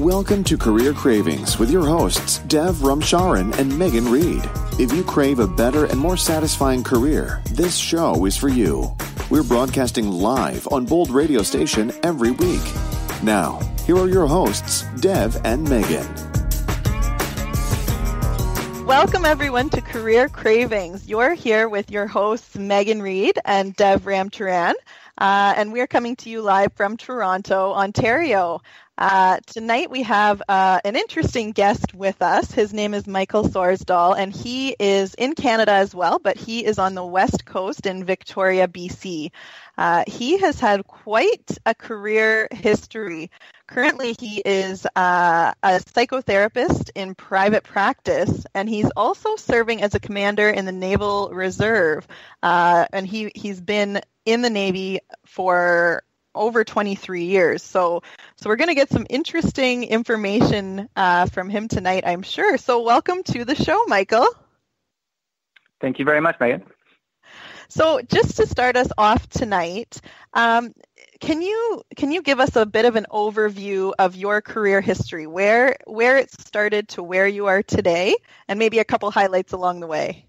Welcome to Career Cravings with your hosts, Dev Ramcharan and Megan Reed. If you crave a better and more satisfying career, this show is for you. We're broadcasting live on Bold Radio Station every week. Now, here are your hosts, Dev and Megan. Welcome, everyone, to Career Cravings. You're here with your hosts, Megan Reed and Dev Ramcharan, and we're coming to you live from Toronto, Ontario. Tonight we have an interesting guest with us. His name is Michael Sorsdahl, and he is in Canada as well, but he is on the West Coast in Victoria, BC. He has had quite a career history. Currently, he is a psychotherapist in private practice, and he's also serving as a commander in the Naval Reserve. And he's been in the Navy for over 23 years. So we're going to get some interesting information from him tonight, I'm sure. So welcome to the show, Michael. Thank you very much, Megan. So just to start us off tonight, can you give us a bit of an overview of your career history, where it started to where you are today, and maybe a couple highlights along the way?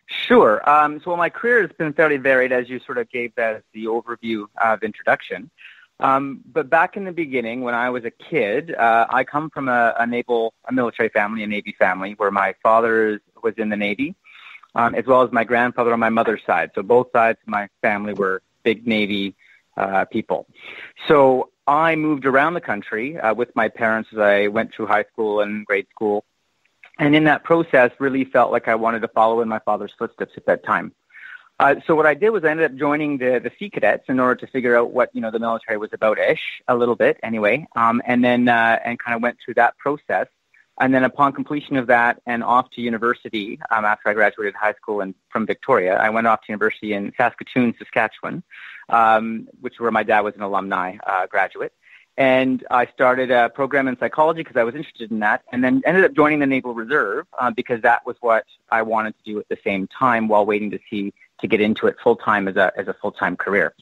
Sure. So my career has been fairly varied, as you sort of gave that as the overview of introduction. But back in the beginning, when I was a kid, I come from a military family, a Navy family, where my father was in the Navy, as well as my grandfather on my mother's side. So both sides of my family were big Navy people. So I moved around the country with my parents as I went through high school and grade school. And in that process, really felt like I wanted to follow in my father's footsteps at that time. So what I did was I ended up joining the Sea Cadets in order to figure out what, the military was about-ish, a little bit anyway, and then kind of went through that process. And then upon completion of that and off to university, after I graduated high school and from Victoria, I went off to university in Saskatoon, Saskatchewan, which is where my dad was an alumni graduate. And I started a program in psychology because I was interested in that, and then ended up joining the Naval Reserve because that was what I wanted to do at the same time while waiting to get into it full-time as a full-time career.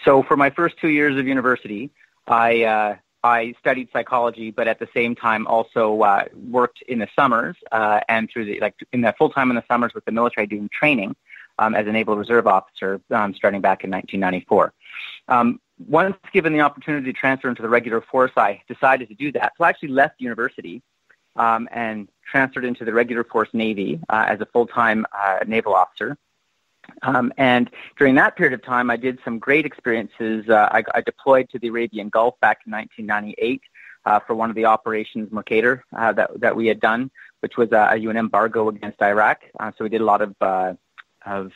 So for my first 2 years of university, I studied psychology, but at the same time also worked in the summers and in the full-time in the summers with the military doing training as a Naval Reserve officer starting back in 1994. Once given the opportunity to transfer into the regular force, I decided to do that. So I actually left university and transferred into the regular force Navy as a full-time naval officer. And during that period of time, I did some great experiences. I deployed to the Arabian Gulf back in 1998 for one of the operations Mercator that we had done, which was a UN embargo against Iraq. So we did a lot of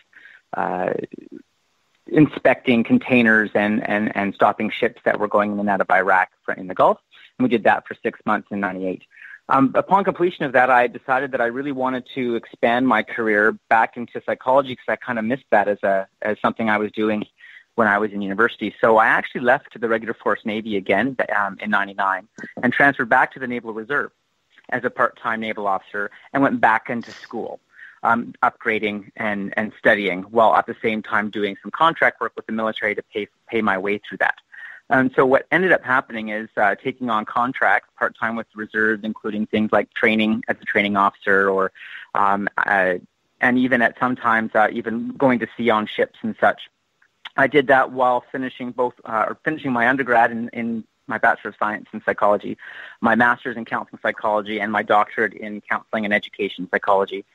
inspecting containers and stopping ships that were going in and out of Iraq in the Gulf. And we did that for 6 months in 98. Upon completion of that, I decided that I really wanted to expand my career back into psychology because I kind of missed that as something I was doing when I was in university. So I actually left to the regular force Navy again in 99 and transferred back to the Naval Reserve as a part-time naval officer and went back into school. Upgrading and studying while at the same time doing some contract work with the military to pay my way through that. And so what ended up happening is taking on contracts part-time with the reserves, including things like training as a training officer or and even at sometimes even going to sea on ships and such. I did that while finishing my undergrad in my Bachelor of Science in Psychology, my Master's in Counseling Psychology, and my doctorate in Counseling and Education Psychology.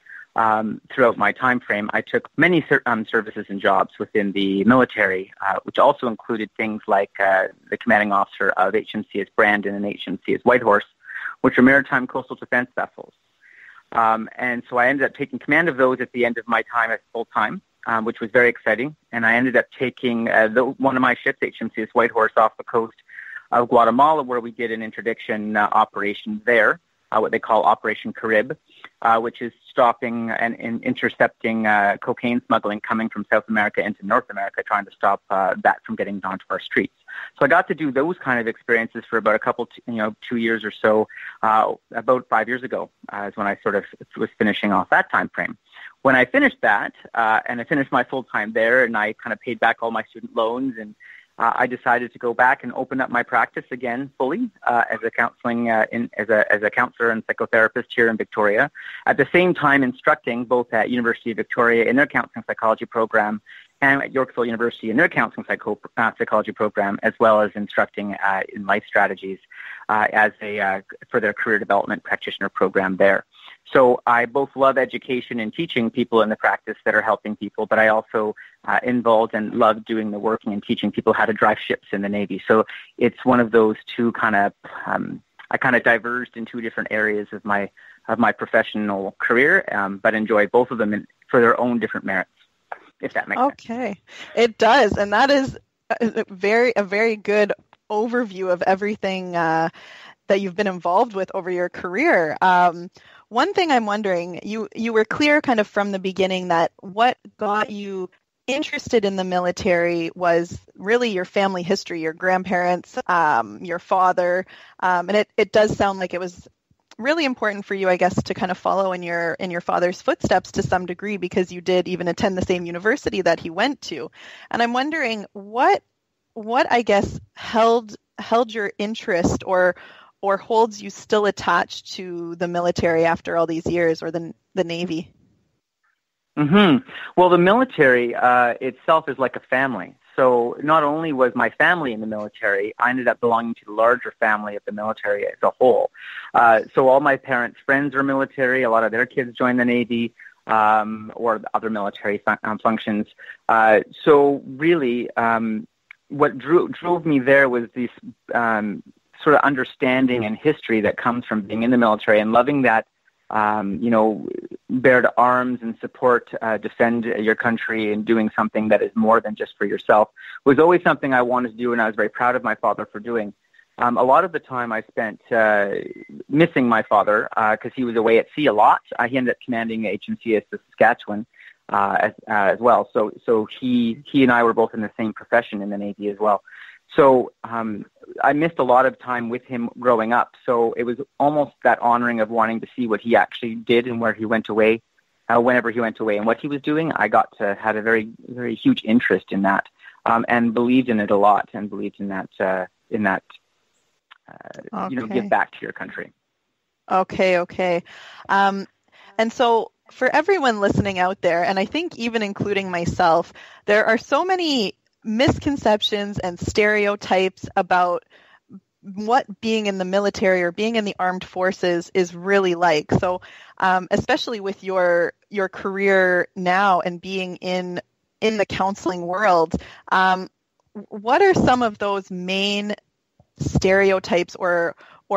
Throughout my time frame, I took many services and jobs within the military, which also included things like the commanding officer of HMCS Brandon and HMCS Whitehorse, which are maritime coastal defense vessels. And so I ended up taking command of those at the end of my time as full-time, which was very exciting. And I ended up taking one of my ships, HMCS Whitehorse, off the coast of Guatemala, where we did an interdiction operation there, what they call Operation Carib, which is stopping and intercepting cocaine smuggling coming from South America into North America, trying to stop that from getting onto our streets. So I got to do those kind of experiences for about 2 years or so. About 5 years ago is when I sort of was finishing off that time frame. When I finished that, and I finished my full time there, and I kind of paid back all my student loans and I decided to go back and open up my practice again fully as a counseling as a counselor and psychotherapist here in Victoria. At the same time, instructing both at University of Victoria in their counseling psychology program and at Yorkville University in their counseling psychology program, as well as instructing in life strategies for their career development practitioner program there. So I both love education and teaching people in the practice that are helping people, but I also involved and love doing the working and teaching people how to drive ships in the Navy. So it's one of those two I kind of diverged in two different areas of my professional career, but enjoy both of them for their own different merits, if that makes sense. Okay, it does, and that is a very good overview of everything that you've been involved with over your career. One thing I'm wondering, you were clear kind of from the beginning that what got you interested in the military was really your family history, your grandparents, your father, and it does sound like it was really important for you, I guess, to kind of follow in your father's footsteps to some degree, because you did even attend the same university that he went to. And I'm wondering what I guess held your interest or holds you still attached to the military after all these years, or the Navy? Mm-hmm. Well, the military itself is like a family. So not only was my family in the military, I ended up belonging to the larger family of the military as a whole. So all my parents' friends are military. A lot of their kids joined the Navy or other military functions. So really, what drove me there was this sort of understanding and history that comes from being in the military and loving that, bear to arms and support, defend your country and doing something that is more than just for yourself was always something I wanted to do, and I was very proud of my father for doing. A lot of the time I spent missing my father because he was away at sea a lot. He ended up commanding HMCS Saskatchewan as well. So he and I were both in the same profession in the Navy as well. So I missed a lot of time with him growing up. So it was almost that honoring of wanting to see what he actually did and where he went away, whenever he went away and what he was doing. I had a very, very huge interest in that and believed in it a lot and believed in that, Okay. Give back to your country. Okay. And so for everyone listening out there, and I think even including myself, there are so many misconceptions and stereotypes about what being in the military or being in the armed forces is really like. So especially with your career now and being in the counseling world, what are some of those main stereotypes or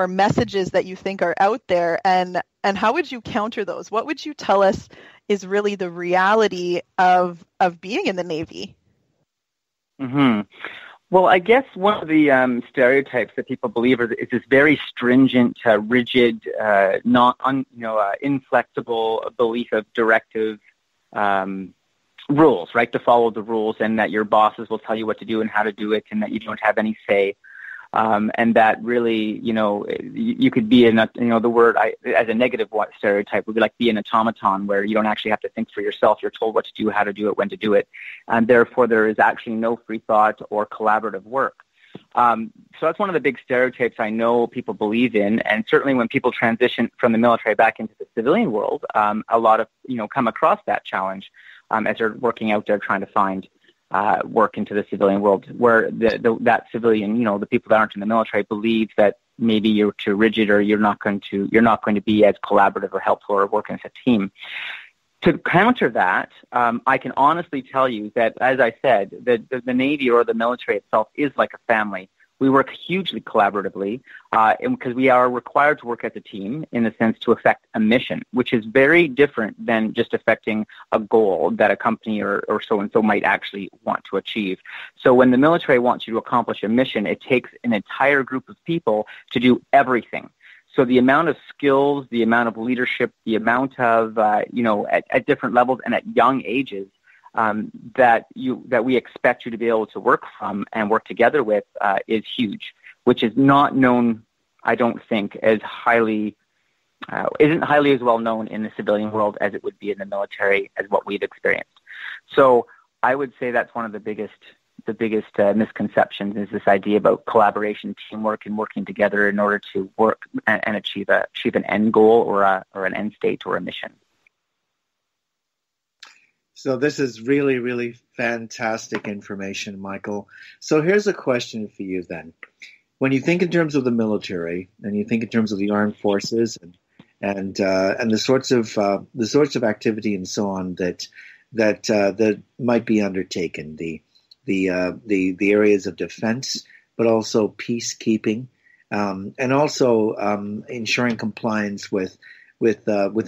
messages that you think are out there, and how would you counter those? What would you tell us is really the reality of being in the Navy? Mm-hmm. Well, I guess one of the stereotypes that people believe is this very stringent, rigid, inflexible belief of directive rules, right? To follow the rules, and that your bosses will tell you what to do and how to do it, and that you don't have any say. And that really, you could be the word as a negative stereotype would be like be an automaton, where you don't actually have to think for yourself. You're told what to do, how to do it, when to do it. And therefore there is actually no free thought or collaborative work. So that's one of the big stereotypes I know people believe in. And certainly when people transition from the military back into the civilian world, a lot of, come across that challenge as they're working out there trying to find work into the civilian world, where that civilian, the people that aren't in the military believe that maybe you're too rigid or you're not going to be as collaborative or helpful or working as a team. To counter that, I can honestly tell you that, as I said, the Navy or the military itself is like a family. We work hugely collaboratively because we are required to work as a team in the sense to affect a mission, which is very different than just affecting a goal that a company or so-and-so might actually want to achieve. So when the military wants you to accomplish a mission, it takes an entire group of people to do everything. So the amount of skills, the amount of leadership, the amount of, at different levels and at young ages, that we expect you to be able to work from and work together with is huge, which is not known, I don't think, isn't highly as well known in the civilian world as it would be in the military as what we've experienced. So I would say that's one of the biggest biggest misconceptions is this idea about collaboration, teamwork, and working together in order to work and achieve an end goal or an end state or a mission. So this is really, really fantastic information, Michael. So here's a question for you then. When you think in terms of the military and you think in terms of the armed forces and the sorts of activity and so on that might be undertaken, the areas of defense, but also peacekeeping, and also ensuring compliance with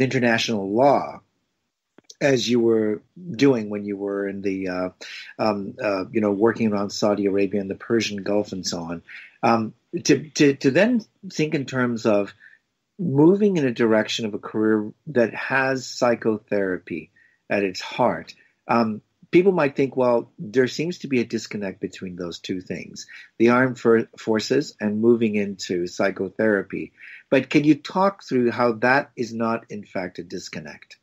international law, as you were doing when you were in the, working around Saudi Arabia and the Persian Gulf and so on, to then think in terms of moving in a direction of a career that has psychotherapy at its heart. People might think, well, there seems to be a disconnect between those two things, the armed forces and moving into psychotherapy. But can you talk through how that is not, in fact, a disconnect?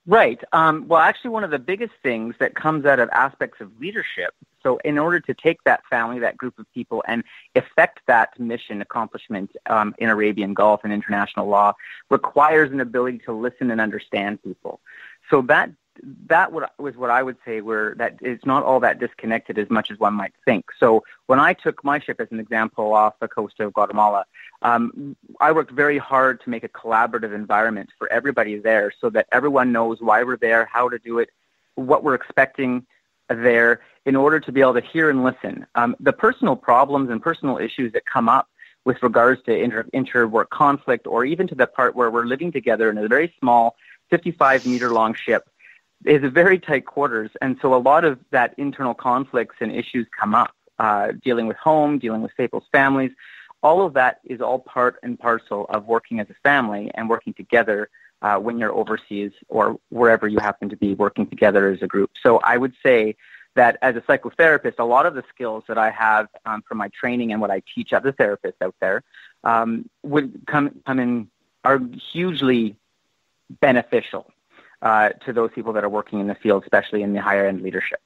Right. Well, actually, one of the biggest things that comes out of aspects of leadership, so in order to take that family, that group of people, and effect that mission accomplishment in Arabian Gulf and international law, requires an ability to listen and understand people. So that was what I would say that it's not all that disconnected as much as one might think. So when I took my ship as an example off the coast of Guatemala, I worked very hard to make a collaborative environment for everybody there so that everyone knows why we're there, how to do it, what we're expecting there in order to be able to hear and listen. The personal problems and personal issues that come up with regards to inter-work conflict, or even to the part where we're living together in a very small 55-meter-long ship, is a very tight quarters, and so a lot of that internal conflicts and issues come up, dealing with home, dealing with people's families. All of that is all part and parcel of working as a family and working together when you're overseas or wherever you happen to be working together as a group. So I would say that as a psychotherapist, a lot of the skills that I have from my training and what I teach other therapists out there would come in, are hugely beneficial to those people that are working in the field, especially in the higher end leadership.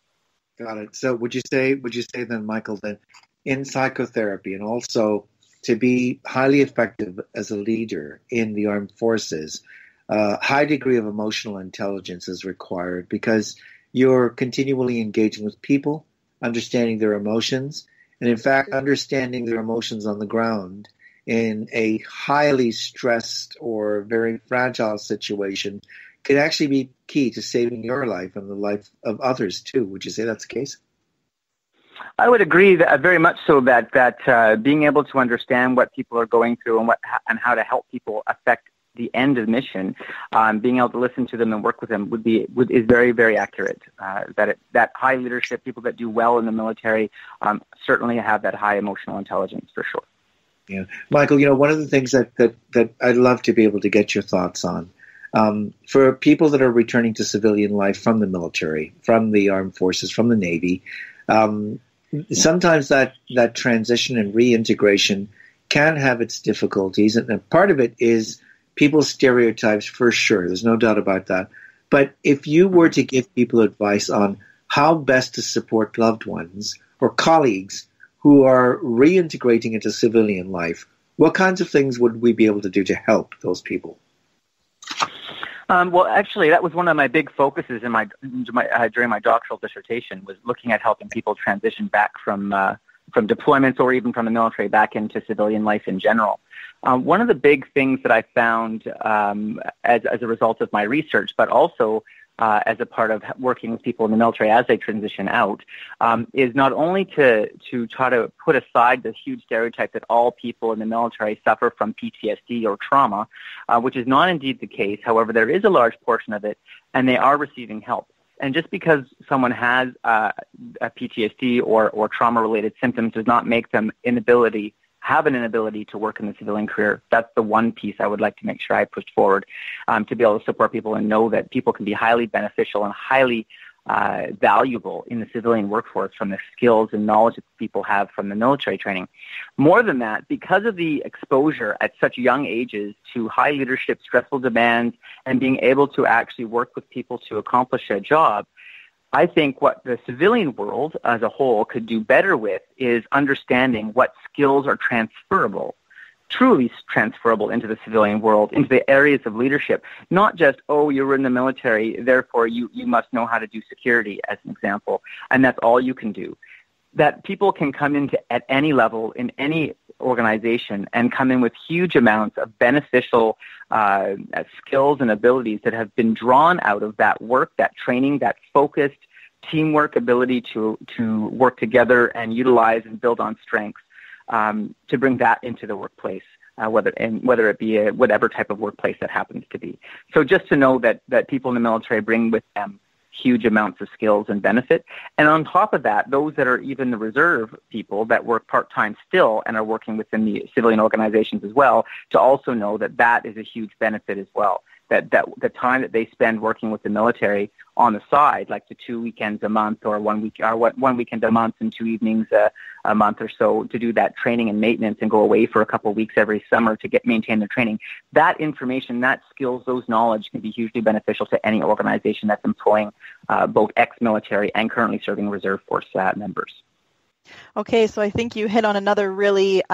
Got it. So would you say then, Michael, that in psychotherapy and also to be highly effective as a leader in the armed forces, a high degree of emotional intelligence is required because you're continually engaging with people, understanding their emotions, and in fact, understanding their emotions on the ground in a highly stressed or very fragile situation could actually be key to saving your life and the life of others too. Would you say that's the case? I would agree that very much so that being able to understand what people are going through and how to help people affect the end of the mission, being able to listen to them and work with them is very, very accurate. That high leadership, people that do well in the military, certainly have that high emotional intelligence for sure. Yeah, Michael, one of the things that I'd love to be able to get your thoughts on. For people that are returning to civilian life from the military, from the armed forces, from the Navy, sometimes that transition and reintegration can have its difficulties. And part of it is people's stereotypes, for sure. There's no doubt about that. But if you were to give people advice on how best to support loved ones or colleagues who are reintegrating into civilian life, what kinds of things would we be able to do to help those people? Well, actually, that was one of my big focuses in during my doctoral dissertation, was looking at helping people transition back from deployments or even from the military back into civilian life in general. One of the big things that I found as a result of my research, but also as a part of working with people in the military as they transition out, is not only to try to put aside the huge stereotype that all people in the military suffer from PTSD or trauma, which is not indeed the case. However, there is a large portion of it, and they are receiving help. And just because someone has a PTSD or trauma-related symptoms does not make them have an inability to work in the civilian career. That's the one piece I would like to make sure I pushed forward, to be able to support people and know that people can be highly beneficial and highly valuable in the civilian workforce from the skills and knowledge that people have from the military training. More than that, because of the exposure at such young ages to high leadership, stressful demands, and being able to actually work with people to accomplish a job, I think what the civilian world as a whole could do better with is understanding what skills are transferable, truly transferable into the civilian world, into the areas of leadership. Not just, oh, you were in the military, therefore you must know how to do security, as an example, and that's all you can do. That people can come into at any level in any organization and come in with huge amounts of beneficial skills and abilities that have been drawn out of that work, that training, that focused teamwork ability to work together and utilize and build on strengths to bring that into the workplace, whether it be whatever type of workplace that happens to be. So just to know that people in the military bring with them huge amounts of skills and benefit. And on top of that, those that are even the reserve people that work part-time still and are working within the civilian organizations as well, to also know that is a huge benefit as well. That the time that they spend working with the military on the side, like the 2 weekends a month or 1 weekend a month and 2 evenings a month or so to do that training and maintenance and go away for a couple of weeks every summer to maintain their training. That information, that skills, those knowledge can be hugely beneficial to any organization that's employing both ex-military and currently serving reserve force members. Okay, so I think you hit on another really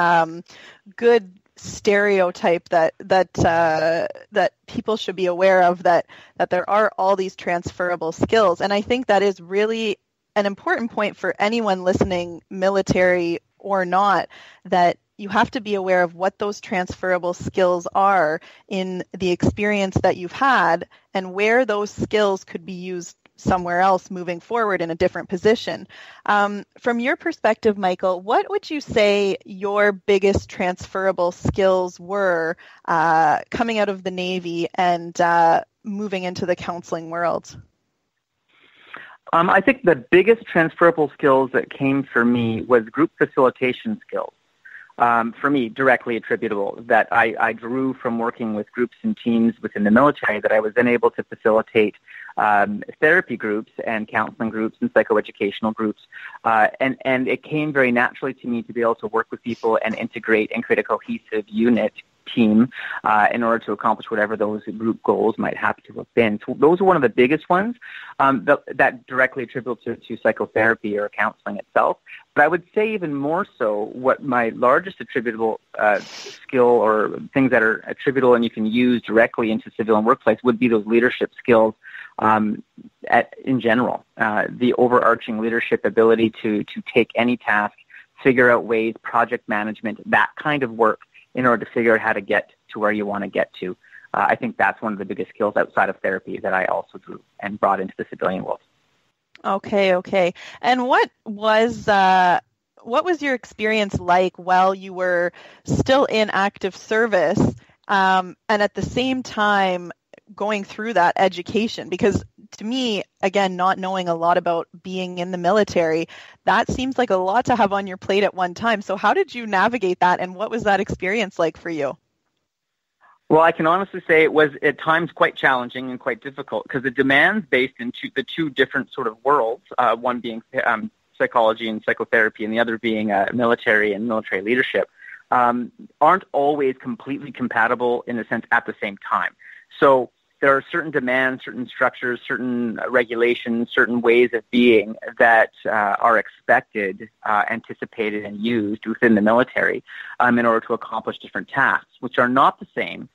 good stereotype that people should be aware of, that there are all these transferable skills. And I think that is really an important point for anyone listening, military or not, that you have to be aware of what those transferable skills are in the experience that you've had and where those skills could be used somewhere else moving forward in a different position. From your perspective, Michael, what would you say your biggest transferable skills were coming out of the Navy and moving into the counseling world? I think the biggest transferable skills that came for me was group facilitation skills. For me, directly attributable, that I drew from working with groups and teams within the military, that I was then able to facilitate therapy groups and counseling groups and psychoeducational groups. And it came very naturally to me to be able to work with people and integrate and create a cohesive unit team in order to accomplish whatever those group goals might have to have been. So those are one of the biggest ones that directly attributable to psychotherapy or counseling itself. But I would say even more so, what my largest attributable skill or things that are attributable and you can use directly into civilian workplace would be those leadership skills in general. The overarching leadership ability to take any task, figure out ways, project management, that kind of work, in order to figure out how to get to where you want to get to. I think that's one of the biggest skills outside of therapy that I also drew and brought into the civilian world. Okay. And what was your experience like while you were still in active service and at the same time going through that education? Because to me, again, not knowing a lot about being in the military, that seems like a lot to have on your plate at one time. So how did you navigate that, and what was that experience like for you? Well, I can honestly say it was at times quite challenging and quite difficult because the demands based in the two different sort of worlds, one being psychology and psychotherapy and the other being military and military leadership, aren't always completely compatible in a sense at the same time. So there are certain demands, certain structures, certain regulations, certain ways of being that are expected, anticipated, and used within the military in order to accomplish different tasks, which are not the same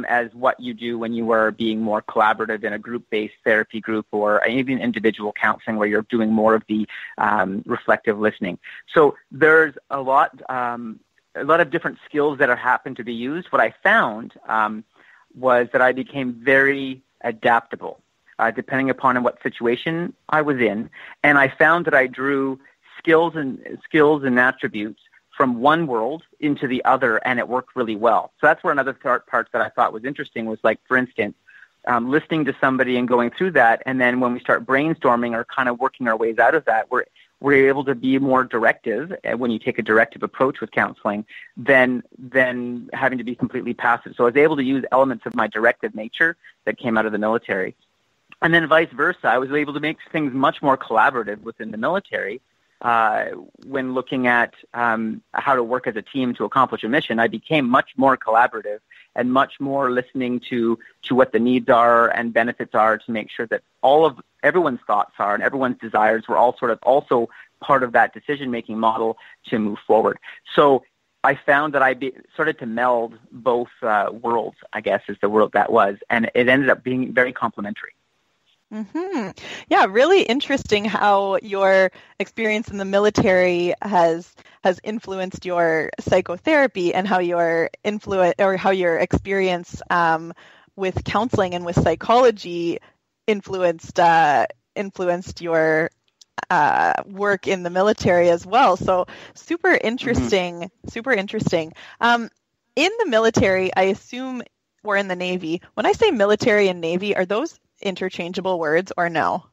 as what you do when you are being more collaborative in a group-based therapy group or even individual counseling where you're doing more of the reflective listening. So there's a lot of different skills that happen to be used. What I found was that I became very adaptable, depending upon what situation I was in. And I found that I drew skills and attributes from one world into the other, and it worked really well. So that's where another part that I thought was interesting was, like, for instance, listening to somebody and going through that, and then when we start brainstorming or kind of working our ways out of that, we're able to be more directive when you take a directive approach with counseling than having to be completely passive. So I was able to use elements of my directive nature that came out of the military. And then vice versa, I was able to make things much more collaborative within the military when looking at how to work as a team to accomplish a mission, I became much more collaborative and much more listening to what the needs are and benefits are to make sure that everyone's thoughts are and everyone's desires were all sort of also part of that decision-making model to move forward. So I found that I started to meld both worlds, I guess is the world that was, and it ended up being very complementary. Mm-hmm. Yeah, really interesting how your experience in the military has influenced your psychotherapy and how your experience with counseling and with psychology influenced your work in the military as well. So super interesting, mm-hmm. Super interesting. In the military, I assume, or in the Navy, when I say military and Navy, are those interchangeable words or no?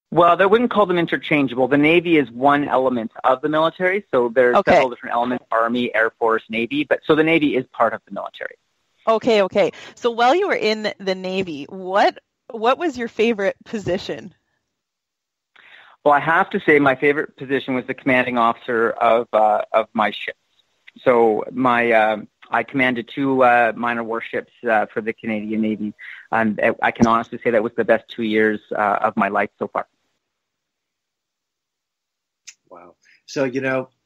Well, I wouldn't call them interchangeable. The Navy is one element of the military, so there's several different elements: Army, Air Force, Navy. So the Navy is part of the military. Okay. So while you were in the Navy, what was your favorite position? Well, I have to say my favorite position was the commanding officer of my ships. So I commanded 2 minor warships for the Canadian Navy, and I can honestly say that was the best 2 years of my life so far. Wow. So,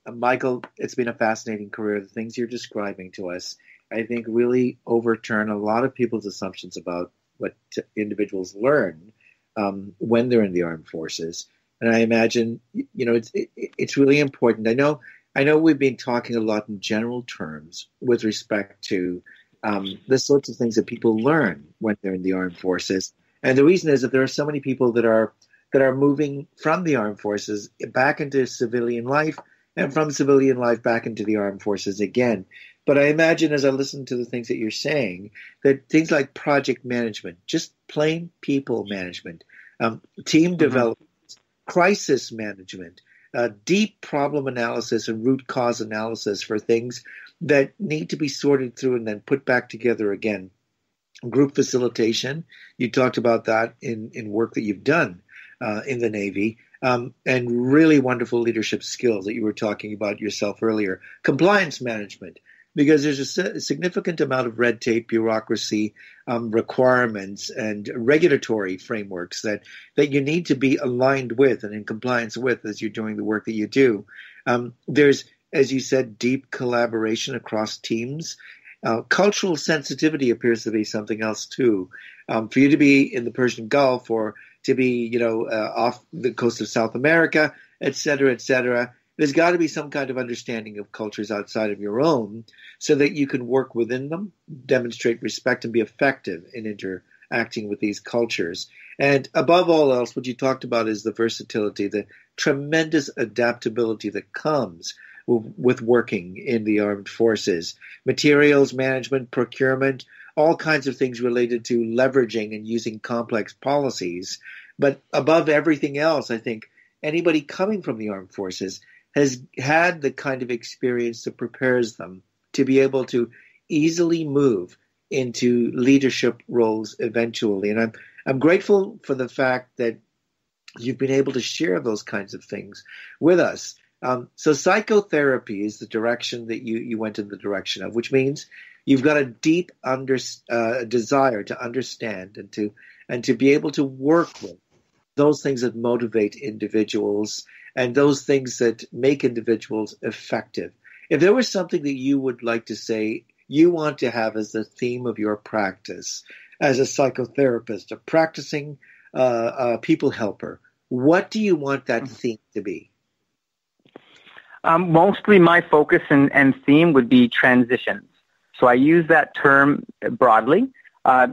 Michael, it's been a fascinating career. The things you're describing to us, I think, really overturn a lot of people's assumptions about what individuals learn when they're in the armed forces. And I imagine, it's really important. I know we've been talking a lot in general terms with respect to the sorts of things that people learn when they're in the armed forces. And the reason is that there are so many people that are moving from the armed forces back into civilian life and from civilian life back into the armed forces again. But I imagine, as I listen to the things that you're saying, that things like project management, just plain people management, team development, crisis management, deep problem analysis and root cause analysis for things that need to be sorted through and then put back together again. Group facilitation, you talked about that in work that you've done in the Navy, and really wonderful leadership skills that you were talking about yourself earlier. Compliance management, because there's a significant amount of red tape, bureaucracy, requirements, and regulatory frameworks that you need to be aligned with and in compliance with as you're doing the work that you do. There's, as you said, deep collaboration across teams. Cultural sensitivity appears to be something else too. For you to be in the Persian Gulf or to be, off the coast of South America, et cetera, there's got to be some kind of understanding of cultures outside of your own so that you can work within them, demonstrate respect, and be effective in interacting with these cultures. And above all else, what you talked about is the versatility, the tremendous adaptability that comes with working in the armed forces. Materials management, procurement, all kinds of things related to leveraging and using complex policies. But above everything else, I think anybody coming from the armed forces has had the kind of experience that prepares them to be able to easily move into leadership roles eventually. And I'm grateful for the fact that you've been able to share those kinds of things with us. So psychotherapy is the direction that you went in the direction of, which means you've got a deep desire to understand and to be able to work with those things that motivate individuals and those things that make individuals effective. If there was something that you would like to say you want to have as the theme of your practice as a psychotherapist, a practicing people helper, what do you want that theme to be? Mostly my focus and theme would be transitions. So I use that term broadly.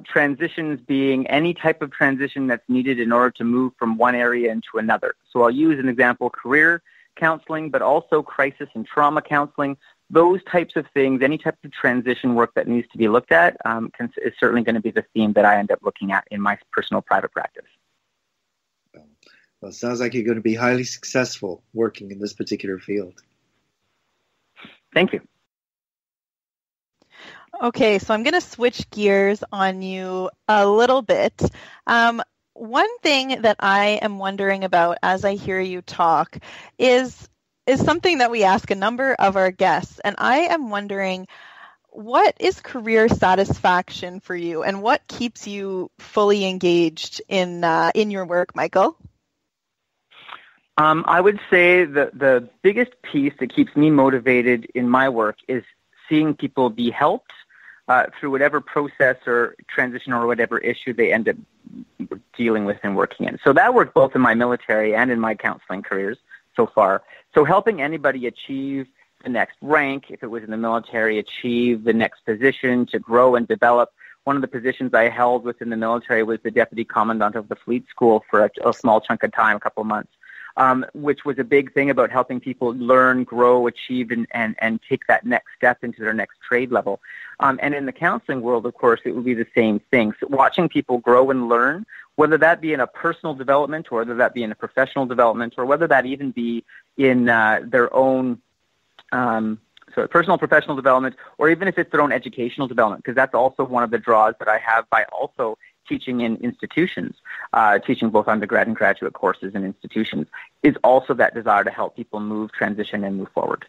Transitions being any type of transition that's needed in order to move from one area into another. So I'll use an example, career counseling, but also crisis and trauma counseling. Those types of things, any type of transition work that needs to be looked at is certainly going to be the theme that I end up looking at in my personal private practice. Well, it sounds like you're going to be highly successful working in this particular field. Thank you. Okay, so I'm going to switch gears on you a little bit. one thing that I am wondering about as I hear you talk is something that we ask a number of our guests, and I am wondering, what is career satisfaction for you, and what keeps you fully engaged in your work, Michael? I would say the biggest piece that keeps me motivated in my work is seeing people be helped through whatever process or transition or whatever issue they end up dealing with and working in. So that worked both in my military and in my counseling careers so far. So helping anybody achieve the next rank, if it was in the military, achieve the next position, to grow and develop. One of the positions I held within the military was the deputy commandant of the fleet school for a small chunk of time, a couple of months, which was a big thing about helping people learn, grow, achieve, and take that next step into their next trade level. And in the counseling world, of course, it would be the same thing. So watching people grow and learn, whether that be in a personal development or whether that be in a professional development or whether that even be in their own personal, professional development, or even if it's their own educational development, because that's also one of the draws that I have by also teaching in institutions, teaching both undergrad and graduate courses in institutions, is also that desire to help people move, transition, and move forward.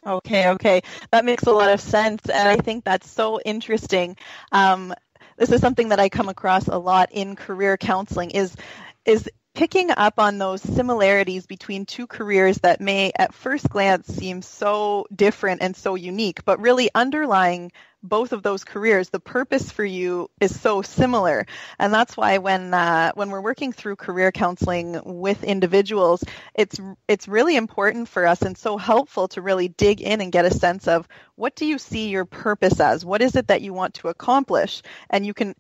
Okay. That makes a lot of sense, and I think that's so interesting. This is something that I come across a lot in career counseling, is picking up on those similarities between two careers that may at first glance seem so different and so unique, but really underlying both of those careers, the purpose for you is so similar. And that's why when we're working through career counseling with individuals, it's really important for us and so helpful to really dig in and get a sense of, what do you see your purpose as? What is it that you want to accomplish? And you can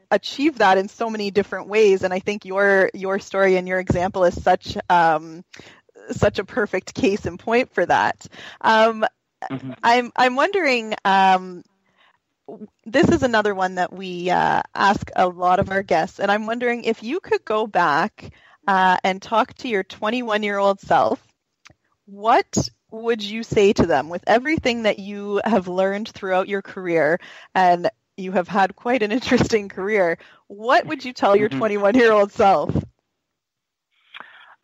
achieve that in so many different ways. And I think your story and your example is such a perfect case in point for that. I'm wondering, this is another one that we ask a lot of our guests, and I'm wondering if you could go back and talk to your 21-year-old self, what would you say to them with everything that you have learned throughout your career? And you have had quite an interesting career. What would you tell your 21-year-old self?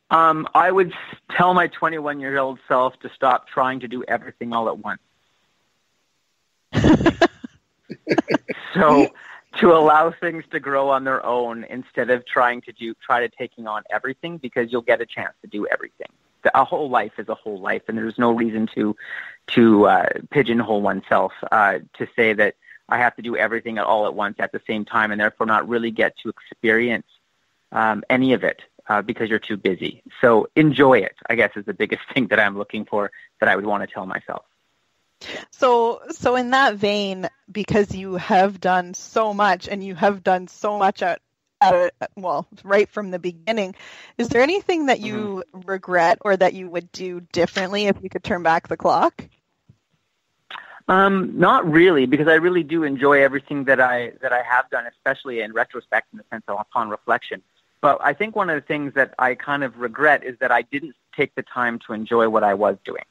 I would tell my 21-year-old self to stop trying to do everything all at once. So to allow things to grow on their own instead of try to taking on everything, because you'll get a chance to do everything. A whole life is a whole life, and there's no reason to pigeonhole oneself to say that I have to do everything all at once at the same time and therefore not really get to experience any of it. Because you're too busy. So enjoy it, I guess, is the biggest thing that I'm looking for, that I would want to tell myself. So in that vein, because you have done so much, and you have done so much right from the beginning, is there anything that you regret or that you would do differently if you could turn back the clock? Not really, because I really do enjoy everything that I have done, especially in retrospect, in the sense of upon reflection. But I think one of the things that I kind of regret is that I didn't take the time to enjoy what I was doing,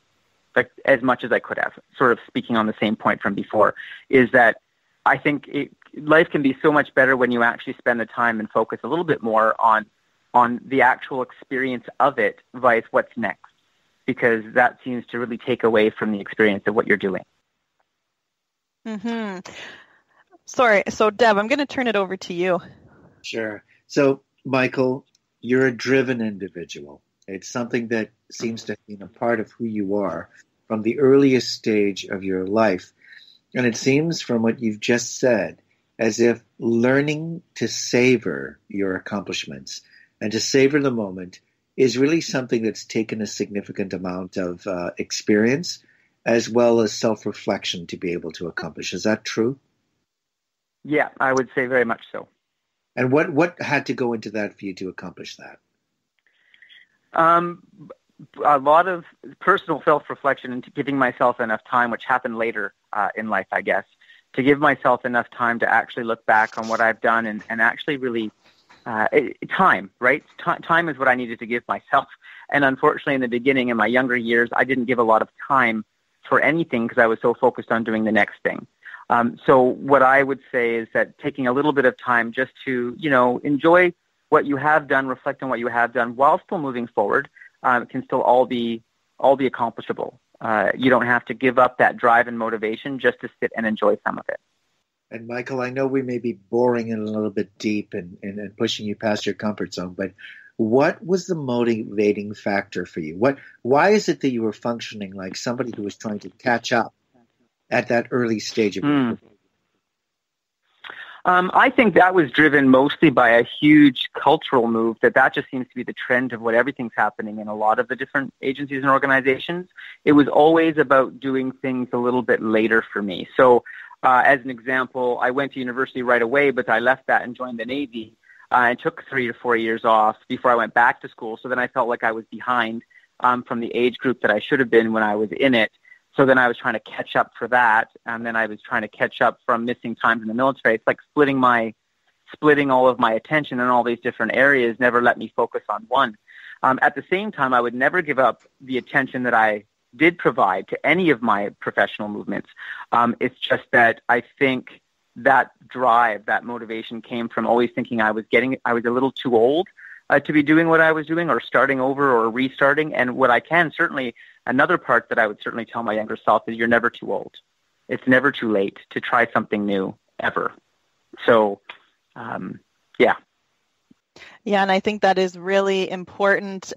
like as much as I could have. Sort of speaking on the same point from before, is that I think life can be so much better when you actually spend the time and focus a little bit more on the actual experience of it, vice what's next, because that seems to really take away from the experience of what you're doing. Sorry, so Dev, I'm going to turn it over to you. Sure. So, Michael, you're a driven individual. It's something that seems to have been a part of who you are from the earliest stage of your life. And it seems from what you've just said as if learning to savor your accomplishments and to savor the moment is really something that's taken a significant amount of experience as well as self-reflection to be able to accomplish. Is that true? Yeah, I would say very much so. And what had to go into that for you to accomplish that? A lot of personal self-reflection and giving myself enough time, which happened later in life, I guess, to give myself enough time to actually look back on what I've done and actually really time, right? Time is what I needed to give myself. And unfortunately, in the beginning, in my younger years, I didn't give a lot of time for anything because I was so focused on doing the next thing. So what I would say is that taking a little bit of time just to, enjoy what you have done, reflect on what you have done while still moving forward, can still all be accomplishable. You don't have to give up that drive and motivation just to sit and enjoy some of it. And Michael, I know we may be boring it a little bit deep and pushing you past your comfort zone, but what was the motivating factor for you? Why is it that you were functioning like somebody who was trying to catch up at that early stage of your career? I think that was driven mostly by a huge cultural move that just seems to be the trend of what everything's happening in a lot of the different agencies and organizations. It was always about doing things a little bit later for me. So as an example, I went to university right away, but I left that and joined the Navy and took 3 to 4 years off before I went back to school. So then I felt like I was behind from the age group that I should have been when I was in it. So then I was trying to catch up for that, and then I was trying to catch up from missing times in the military. It's like splitting all of my attention in all these different areas never let me focus on one. At the same time, I would never give up the attention that I did provide to any of my professional movements. It's just that I think that drive, that motivation came from always thinking I was a little too old to be doing what I was doing or starting over or restarting. And what I can certainly, another part that I would certainly tell my younger self is you're never too old. It's never too late to try something new, ever. So, yeah. Yeah, and I think that is really important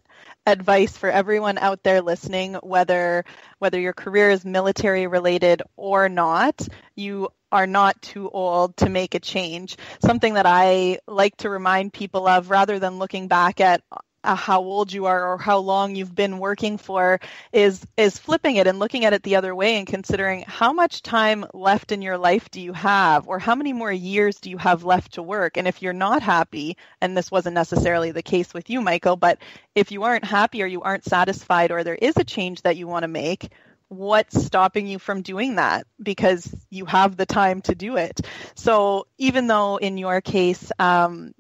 advice for everyone out there listening, whether your career is military related or not. You are not too old to make a change. Something that I like to remind people of, rather than looking back at how old you are or how long you've been working for, is flipping it and looking at it the other way and considering how much time left in your life do you have, or how many more years do you have left to work. And if you're not happy, and this wasn't necessarily the case with you, Michael, but if you aren't happy or you aren't satisfied or there is a change that you want to make, what's stopping you from doing that? Because you have the time to do it. So even though in your case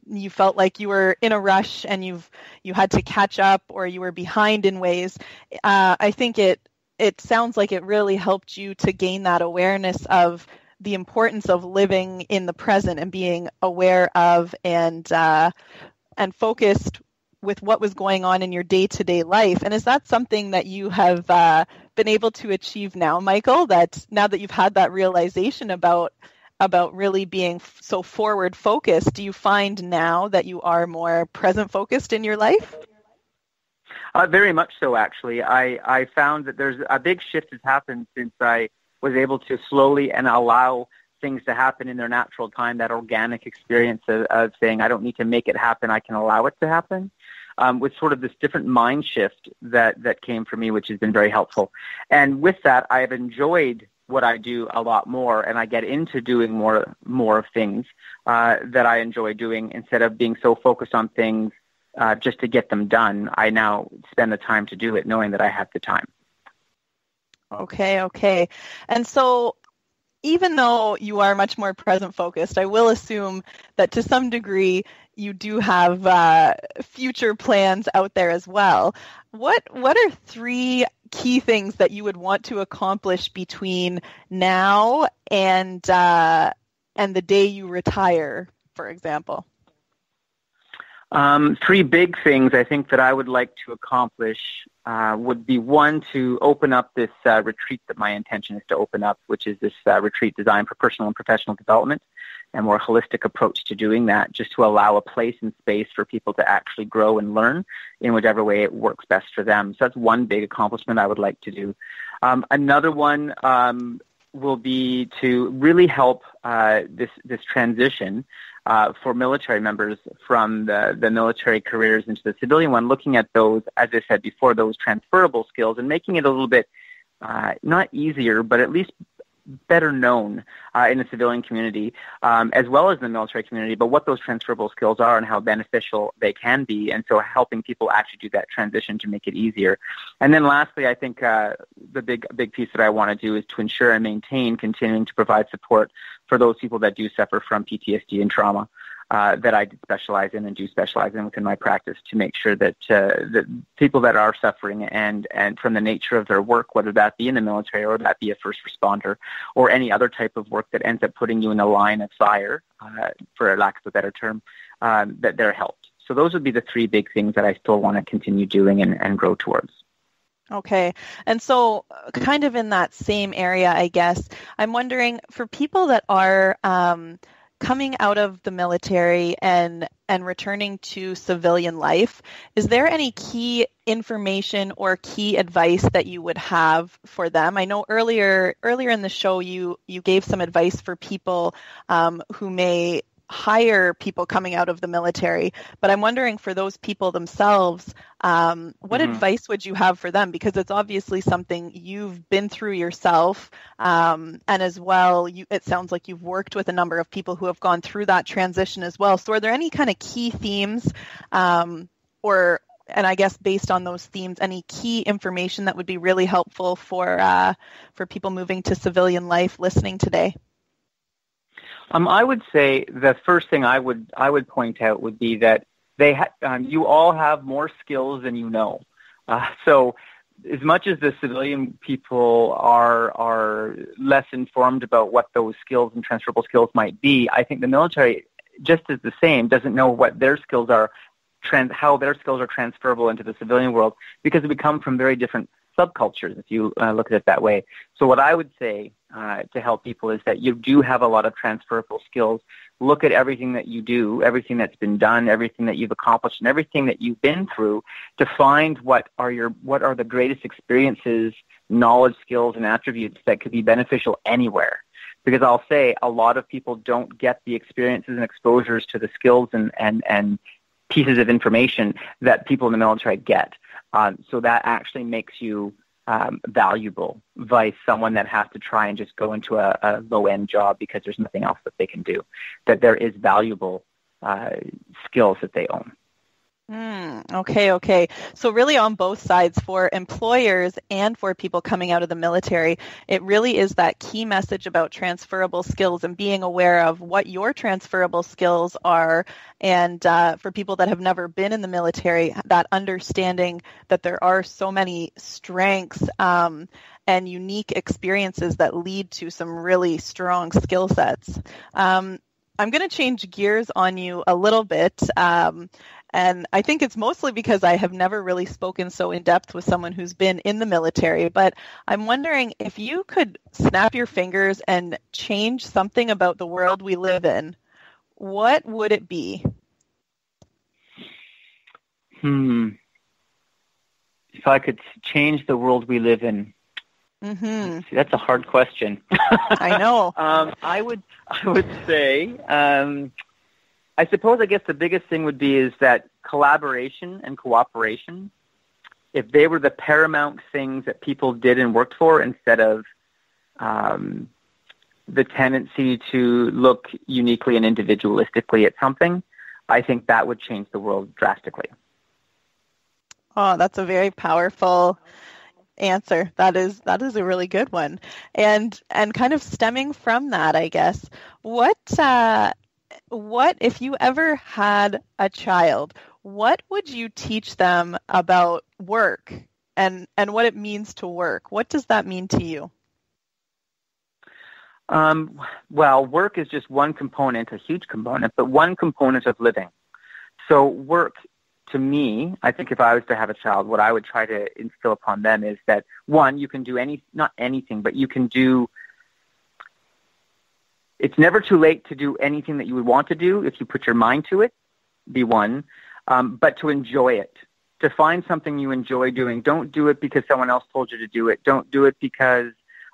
you felt like you were in a rush and you had to catch up or you were behind in ways, I think it sounds like it really helped you to gain that awareness of the importance of living in the present and being aware of and focused with what was going on in your day-to-day life. And is that something that you have been able to achieve now, Michael, that now that you've had that realization about really being so forward focused, do you find now that you are more present focused in your life? Very much so, actually. I found that there's a big shift has happened since I was able to slowly and allow things to happen in their natural time, that organic experience of saying, I don't need to make it happen, I can allow it to happen. With sort of this different mind shift that came for me, which has been very helpful. And with that, I have enjoyed what I do a lot more, and I get into doing more of things that I enjoy doing instead of being so focused on things just to get them done. I now spend the time to do it knowing that I have the time. Okay. And so even though you are much more present focused, I will assume that to some degree you do have future plans out there as well. What are 3 key things that you would want to accomplish between now and the day you retire, for example? 3 big things I think that I would like to accomplish would be, 1, to open up this retreat that my intention is to open up, which is this retreat designed for personal and professional development, and more holistic approach to doing that, just to allow a place and space for people to actually grow and learn in whatever way it works best for them. So that's one big accomplishment I would like to do. Another one will be to really help this transition for military members from the military careers into the civilian one, looking at those, as I said before, those transferable skills and making it a little bit not easier, but at least better known in the civilian community as well as in the military community, but what those transferable skills are and how beneficial they can be, and so helping people actually do that transition to make it easier. And then lastly, I think the big piece that I want to do is to ensure and maintain continuing to provide support for those people that do suffer from PTSD and trauma. that I specialize in and do specialize in within my practice to make sure that that people that are suffering and from the nature of their work, whether that be in the military or that be a first responder or any other type of work that ends up putting you in a line of fire, for lack of a better term, that they're helped. So those would be the three big things that I still want to continue doing and grow towards. Okay. And so kind of in that same area, I guess, I'm wondering for people that are coming out of the military and returning to civilian life, is there any key information or key advice that you would have for them? I know earlier in the show you gave some advice for people who may hire people coming out of the military, but I'm wondering for those people themselves, what advice would you have for them? Because it's obviously something you've been through yourself, and as well, it sounds like you've worked with a number of people who have gone through that transition as well. So are there any kind of key themes, and I guess based on those themes, any key information that would be really helpful for people moving to civilian life listening today? I would say the first thing I would point out would be that you all have more skills than you know. So as much as the civilian people are less informed about what those skills and transferable skills might be, I think the military, just as the same, doesn't know what their skills are, how their skills are transferable into the civilian world, because we come from very different subcultures, if you look at it that way. So what I would say to help people is that you do have a lot of transferable skills. Look at everything that you do, everything that's been done, everything that you've accomplished, and everything that you've been through to find what are the greatest experiences, knowledge, skills, and attributes that could be beneficial anywhere. Because I'll say a lot of people don't get the experiences and exposures to the skills and pieces of information that people in the military get. So that actually makes you valuable by someone that has to try and just go into a low-end job because there's nothing else that they can do, that there is valuable skills that they own. Okay. So really on both sides, for employers and for people coming out of the military, it really is that key message about transferable skills and being aware of what your transferable skills are. And for people that have never been in the military, that understanding that there are so many strengths and unique experiences that lead to some really strong skill sets. I'm going to change gears on you a little bit. And I think it's mostly because I have never really spoken so in depth with someone who's been in the military. But I'm wondering if you could snap your fingers and change something about the world we live in, what would it be? If I could change the world we live in. See, that's a hard question. I know. I would say, I guess the biggest thing would be is that collaboration and cooperation, if they were the paramount things that people did and worked for instead of the tendency to look uniquely and individualistically at something, I think that would change the world drastically. Oh, that's a very powerful answer. That is a really good one. And kind of stemming from that, I guess, what if you ever had a child, what would you teach them about work and what it means to work? What does that mean to you? Well, work is just one component, a huge component, but one component of living. So work, to me, I think if I was to have a child, what I would try to instill upon them is that, one, you can do not anything, but you can do. It's never too late to do anything that you would want to do if you put your mind to it, be one, but to enjoy it, to find something you enjoy doing. Don't do it because someone else told you to do it. Don't do it because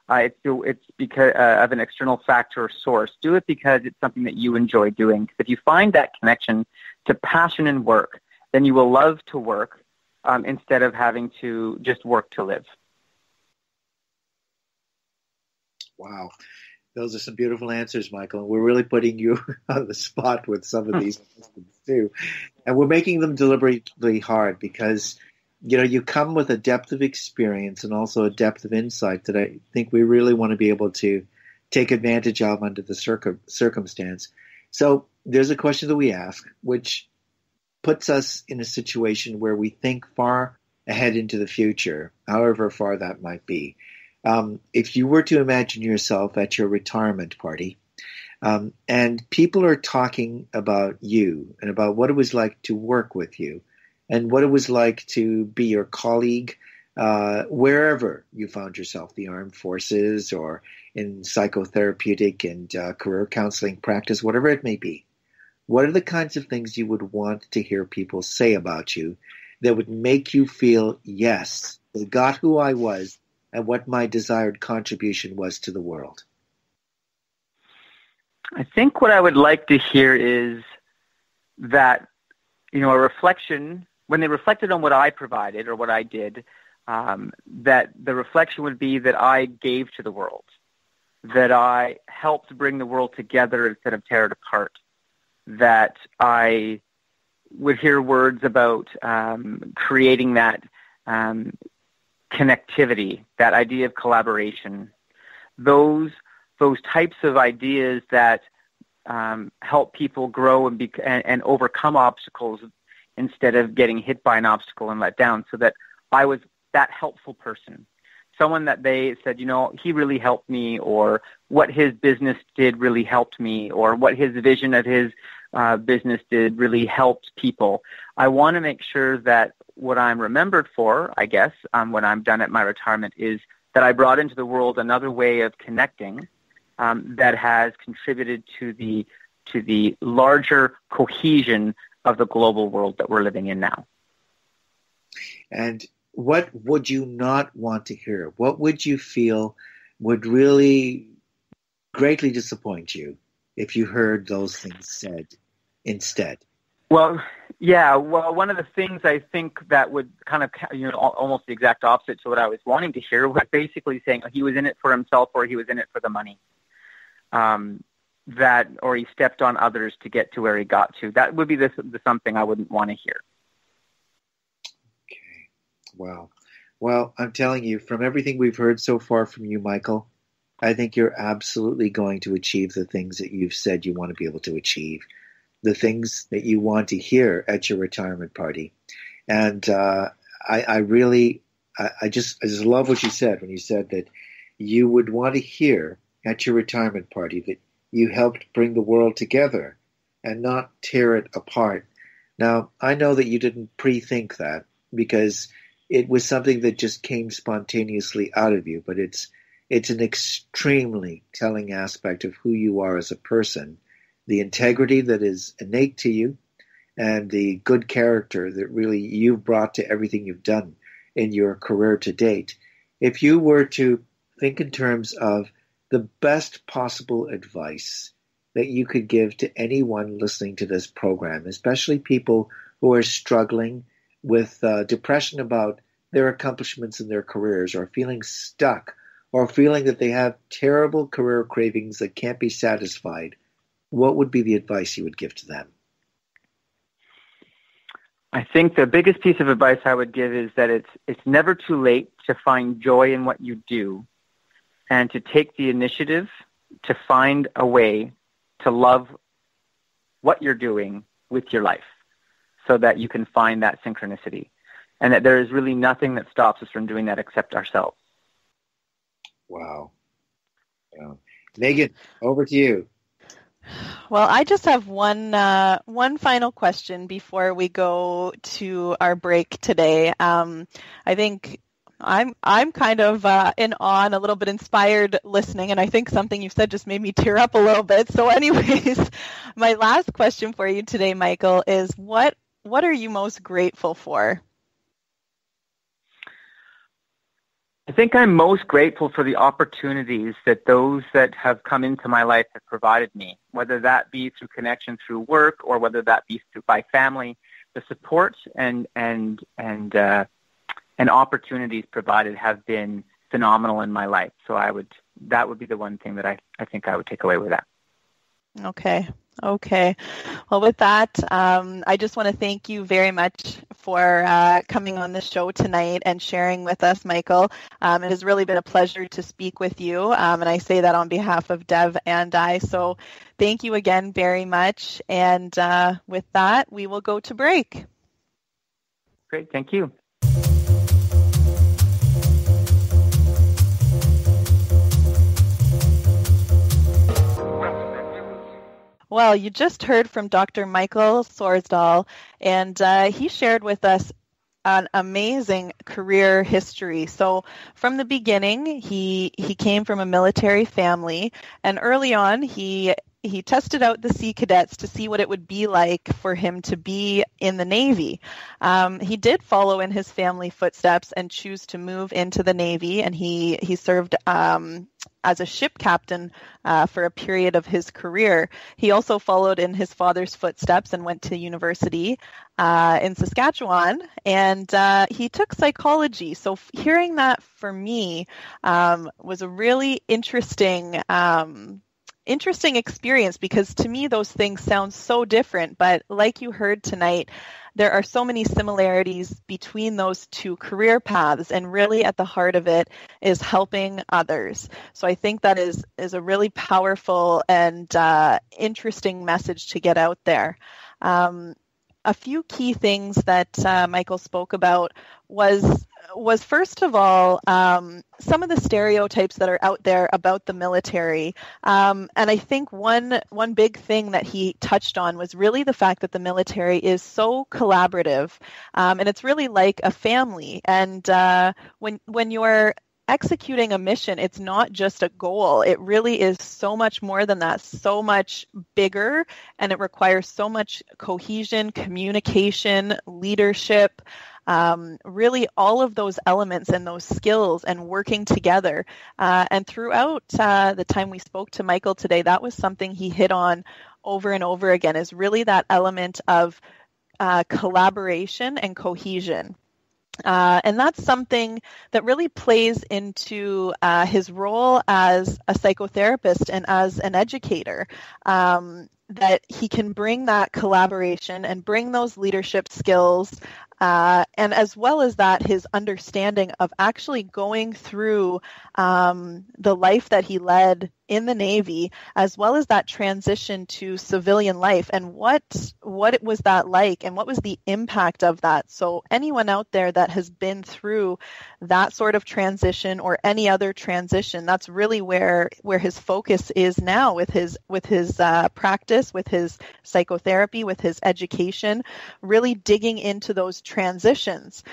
it's because of an external factor or source. Do it because it's something that you enjoy doing. If you find that connection to passion and work, then you will love to work instead of having to just work to live. Wow. Those are some beautiful answers, Michael. We're really putting you on the spot with some of these questions too. And we're making them deliberately hard because, you come with a depth of experience and also a depth of insight that I think we really want to be able to take advantage of under the circumstance. So there's a question that we ask, which puts us in a situation where we think far ahead into the future, however far that might be. If you were to imagine yourself at your retirement party, and people are talking about you and about what it was like to work with you and what it was like to be your colleague wherever you found yourself, the armed forces or in psychotherapeutic and career counseling practice, whatever it may be. What are the kinds of things you would want to hear people say about you that would make you feel, yes, they got who I was and what my desired contribution was to the world? I think what I would like to hear is that, a reflection, when they reflected on what I provided or what I did, that the reflection would be that I gave to the world, that I helped bring the world together instead of tear it apart, that I would hear words about creating that connectivity, that idea of collaboration, those types of ideas that help people grow and overcome obstacles instead of getting hit by an obstacle and let down, so that I was that helpful person, someone that they said, he really helped me, or what his business did really helped me, or what his vision of his business did really helped people. I want to make sure that what I'm remembered for, I guess, when I'm done at my retirement, is that I brought into the world another way of connecting that has contributed to the larger cohesion of the global world that we're living in now. And what would you not want to hear? What would you feel would really greatly disappoint you if you heard those things said instead? Well, one of the things I think that would kind of, almost the exact opposite to what I was wanting to hear was basically saying he was in it for himself or he was in it for the money. Or he stepped on others to get to where he got to. That would be the something I wouldn't want to hear. Okay. Wow. Well, I'm telling you, from everything we've heard so far from you, Michael, I think you're absolutely going to achieve the things that you've said you want to be able to achieve, the things that you want to hear at your retirement party. And I just love what you said when you said that you would want to hear at your retirement party that you helped bring the world together and not tear it apart. Now, I know that you didn't pre-think that because it was something that just came spontaneously out of you, but it's an extremely telling aspect of who you are as a person, the integrity that is innate to you, and the good character that really you've brought to everything you've done in your career to date. If you were to think in terms of the best possible advice that you could give to anyone listening to this program, especially people who are struggling with depression about their accomplishments in their careers, or feeling stuck, or feeling that they have terrible career cravings that can't be satisfied, what would be the advice you would give to them? I think the biggest piece of advice I would give is that it's never too late to find joy in what you do, and to take the initiative to find a way to love what you're doing with your life so that you can find that synchronicity, and that there is really nothing that stops us from doing that except ourselves. Wow. Yeah. Megan, over to you. Well, I just have one final question before we go to our break today. I think I'm kind of in awe and a little bit inspired listening, and I think something you've said just made me tear up a little bit. So anyways, my last question for you today, Michael, is what are you most grateful for? I think I'm most grateful for the opportunities that those that have come into my life have provided me, whether that be through connection through work or whether that be through by family. The support and opportunities provided have been phenomenal in my life. So that would be the one thing that I think I would take away with that. Okay. Okay. Well, with that, I just want to thank you very much for coming on the show tonight and sharing with us, Michael. It has really been a pleasure to speak with you, and I say that on behalf of Dev and I. So thank you again very much. And with that, we will go to break. Great. Thank you. Well, you just heard from Dr. Michael Sorsdahl, and he shared with us an amazing career history. So from the beginning, he came from a military family, and early on, he tested out the Sea Cadets to see what it would be like for him to be in the Navy. He did follow in his family footsteps and choose to move into the Navy, and he served as a ship captain for a period of his career. He also followed in his father's footsteps and went to university in Saskatchewan, and he took psychology. So hearing that for me was a really interesting experience, because to me those things sound so different, but like you heard tonight, there are so many similarities between those two career paths, and really at the heart of it is helping others. So I think that is a really powerful and interesting message to get out there. A few key things that Michael spoke about was first of all, some of the stereotypes that are out there about the military. And I think one big thing that he touched on was really the fact that the military is so collaborative, and it's really like a family. And when you're executing a mission, it's not just a goal. It really is so much more than that, so much bigger, and it requires so much cohesion, communication, leadership, really all of those elements and those skills and working together. And throughout the time we spoke to Michael today, that was something he hit on over and over again, is really that element of collaboration and cohesion. And that's something that really plays into his role as a psychotherapist and as an educator, that he can bring that collaboration and bring those leadership skills, and as well as that, his understanding of actually going through the life that he led in the Navy, as well as that transition to civilian life, and what was that like, and what was the impact of that. So anyone out there that has been through that sort of transition or any other transition, that's really where his focus is now with his practice, with his psychotherapy, with his education, really digging into those transitions.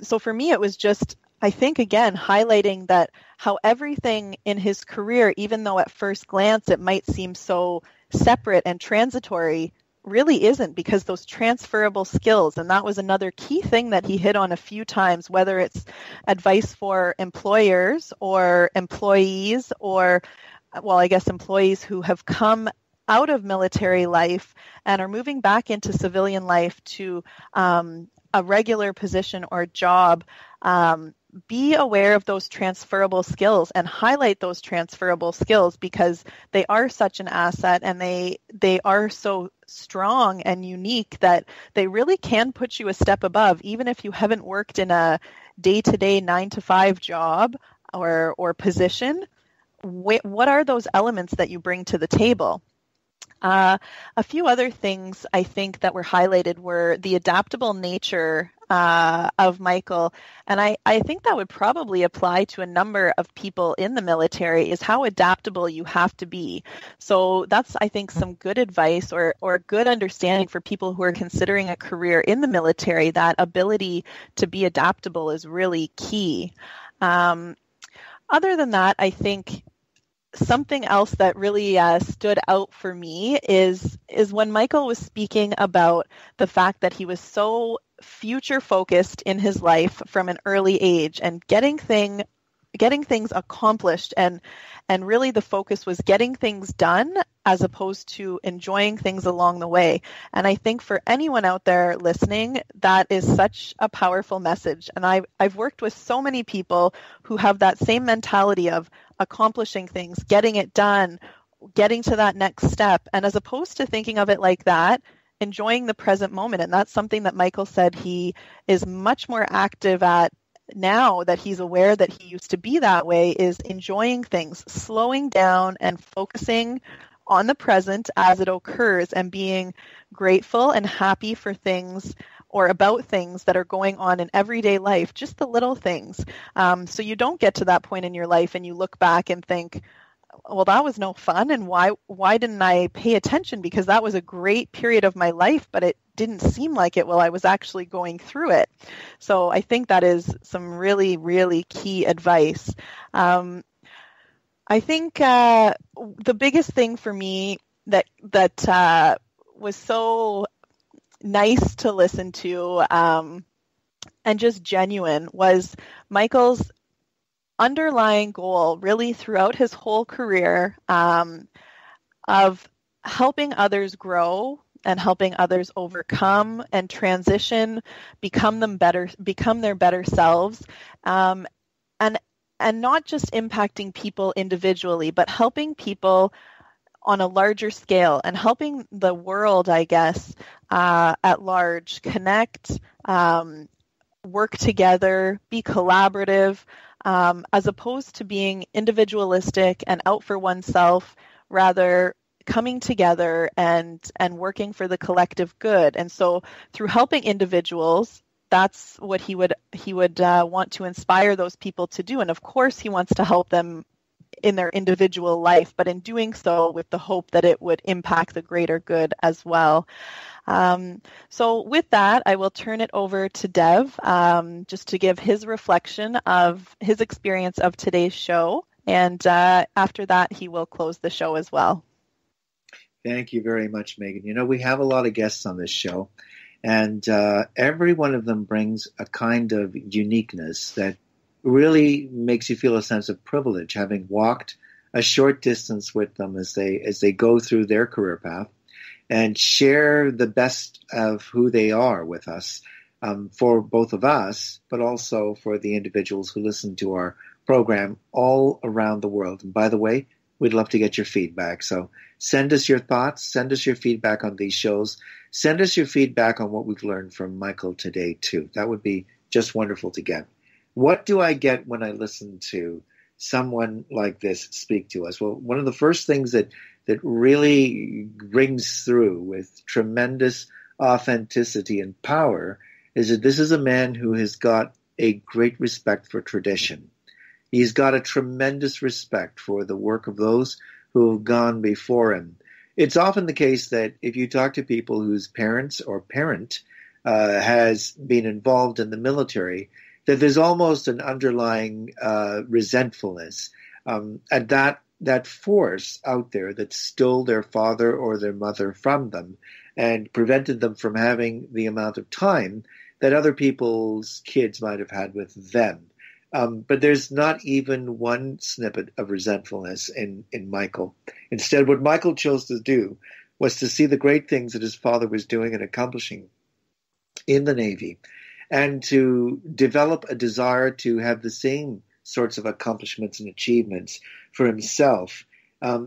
So for me, it was just, I think, again, highlighting that how everything in his career, even though at first glance it might seem so separate and transitory, really isn't, because those transferable skills, and that was another key thing that he hit on a few times, whether it's advice for employers or employees, or, well, I guess employees who have come out of military life and are moving back into civilian life to a regular position or job. Be aware of those transferable skills and highlight those transferable skills, because they are such an asset, and they are so strong and unique that they really can put you a step above, even if you haven't worked in a day-to-day 9-to-5 job or position. What are those elements that you bring to the table? A few other things I think that were highlighted were the adaptable nature of Michael, and I think that would probably apply to a number of people in the military, is how adaptable you have to be. So that's, I think, some good advice or good understanding for people who are considering a career in the military. That ability to be adaptable is really key. Other than that, I think something else that really stood out for me is when Michael was speaking about the fact that he was so future focused in his life from an early age, and getting things accomplished, and really the focus was getting things done as opposed to enjoying things along the way. And I think for anyone out there listening, that is such a powerful message. And I've worked with so many people who have that same mentality of accomplishing things, getting it done, getting to that next step. And as opposed to thinking of it like that, enjoying the present moment. And that's something that Michael said he is much more active at now, that he's aware that he used to be that way, is enjoying things, slowing down and focusing on the present as it occurs, and being grateful and happy for things or about things that are going on in everyday life, just the little things. So you don't get to that point in your life and you look back and think, well, that was no fun, and why didn't I pay attention? Because that was a great period of my life, but it didn't seem like it while I was actually going through it. So I think that is some really, really key advice. I think the biggest thing for me that was so nice to listen to and just genuine was Michael's underlying goal really throughout his whole career of helping others grow and helping others overcome and transition, become their better selves, and not just impacting people individually, but helping people on a larger scale and helping the world, I guess, at large connect, work together, be collaborative, as opposed to being individualistic and out for oneself, rather coming together and working for the collective good. And so through helping individuals, that's what he would want to inspire those people to do. And of course, he wants to help them in their individual life, but in doing so with the hope that it would impact the greater good as well. So with that, I will turn it over to Dev just to give his reflection of his experience of today's show. And after that, he will close the show as well. Thank you very much, Megan. You know, we have a lot of guests on this show, and every one of them brings a kind of uniqueness that really makes you feel a sense of privilege, having walked a short distance with them as they go through their career path and share the best of who they are with us, for both of us, but also for the individuals who listen to our program all around the world. And by the way, we'd love to get your feedback. So send us your thoughts, send us your feedback on these shows, send us your feedback on what we've learned from Michael today too. That would be just wonderful to get. What do I get when I listen to someone like this speak to us? Well, one of the first things that really rings through with tremendous authenticity and power is that this is a man who has got a great respect for tradition. He's got a tremendous respect for the work of those who have gone before him. It's often the case that if you talk to people whose parents or parent has been involved in the military, that there's almost an underlying resentfulness at that force out there that stole their father or their mother from them and prevented them from having the amount of time that other people's kids might have had with them. But there's not even one snippet of resentfulness in Michael. Instead, what Michael chose to do was to see the great things that his father was doing and accomplishing in the Navy, and to develop a desire to have the same sorts of accomplishments and achievements for himself.